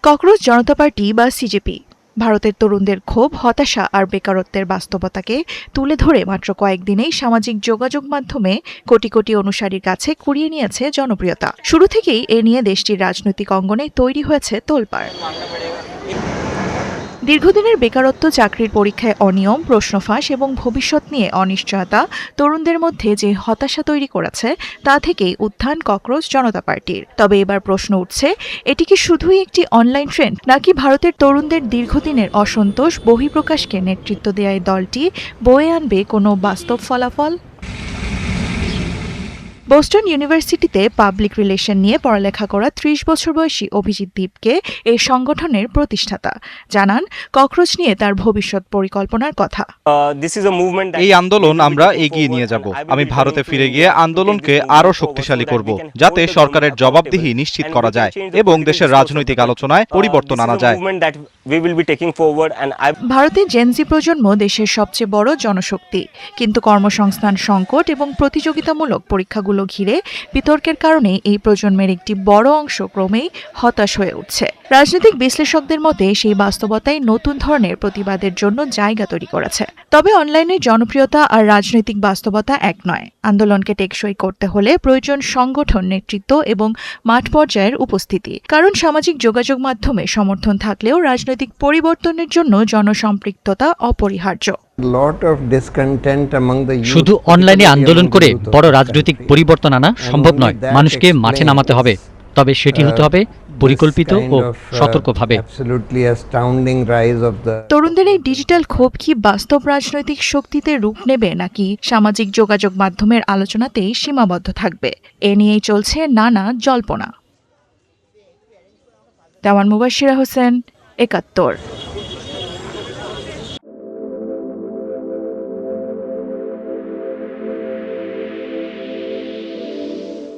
Cockroach জনতা party বা CJP ভারতের তরুণদের ক্ষোভ, হতাশা আর বেকারত্বের বাস্তবতাকে তুলে ধরে মাত্র কয়েকদিনেই সামাজিক যোগাযোগ মাধ্যমে কোটি কোটি অনুসারীর কাছে কুড়িয়ে নিয়েছে জনপ্রিয়তা। শুরু থেকেই এ নিয়ে দেশটির রাজনৈতিক অঙ্গনে তৈরি হয়েছে তোলপাড়। দীর্ঘদিনের বেকারত্ব, চাকরির পরীক্ষায় অনিয়ম, প্রশ্ন ফাঁস এবং ভবিষ্যৎ নিয়ে অনিশ্চয়তা তরুণদের মধ্যে যে হতাশা তৈরি করেছে তা থেকেই উত্থান ককরোচ জনতা পার্টির। তবে এবার প্রশ্ন উঠছে, এটি কি শুধুই একটি অনলাইন ট্রেন্ড, নাকি ভারতের তরুণদের দীর্ঘদিনের অসন্তোষ বহিঃপ্রকাশকে নেতৃত্ব দেওয়া এই দলটি বয়ে আনবে কোনো বাস্তব ফলাফল? বোস্টন ইউনিভার্সিটিতে পাবলিক রিলেশন নিয়ে পড়ালেখা করা ৩০ বছর বয়সী অভিজিৎ দীপকে এই সংগঠনের প্রতিষ্ঠাতা জানান ককরোচ নিয়ে তার ভবিষ্যৎ পরিকল্পনার কথা। এই আন্দোলন আমরা এগিয়ে নিয়ে যাব। আমি ভারতে ফিরে গিয়ে আন্দোলনকে আরো শক্তিশালী করব, যাতে সরকারের জবাবদিহি নিশ্চিত করা যায় এবং দেশের রাজনৈতিক আলোচনায় পরিবর্তন আনা যায়। ভারতের জেনজি প্রজন্ম দেশের সবচেয়ে বড় জনশক্তি, কিন্তু কর্মসংস্থান সংকট এবং প্রতিযোগিতামূলক পরীক্ষাগুলো ঘিরে বিতর্কের কারণে এই প্রজন্মের একটি বড় অংশ ক্রমেই হতাশ হয়ে উঠছে। রাজনৈতিক বিশ্লেষকদের মতে সেই বাস্তবতাই নতুন ধরনের প্রতিবাদের জন্য জায়গা তৈরি করেছে। তবে অনলাইনের জনপ্রিয়তা আর রাজনৈতিক বাস্তবতা এক নয়। আন্দোলনকে টেকসই করতে হলে প্রয়োজন সংগঠন, নেতৃত্ব এবং মাঠ পর্যায়ের উপস্থিতি। কারণ সামাজিক যোগাযোগ মাধ্যমে সমর্থন থাকলেও রাজনৈতিক পরিবর্তনের জন্য জনসম্পৃক্ততা অপরিহার্য। শুধু অনলাইনে আন্দোলন করে বড় রাজনৈতিক পরিবর্তন আনা সম্ভব নয়। মানুষকে মাঠে নামাতে হবে, তবে সেটি হতে হবে পরিকল্পিত ও সতর্কভাবে। তরুণদের এই ডিজিটাল ক্ষোভ কি বাস্তব রাজনৈতিক শক্তিতে রূপ নেবে, নাকি সামাজিক যোগাযোগ মাধ্যমের আলোচনাতেই সীমাবদ্ধ থাকবে? এ নিয়েই চলছে নানা জল্পনা। দেওয়ান মুবাশশিরা হোসেন, ৭১।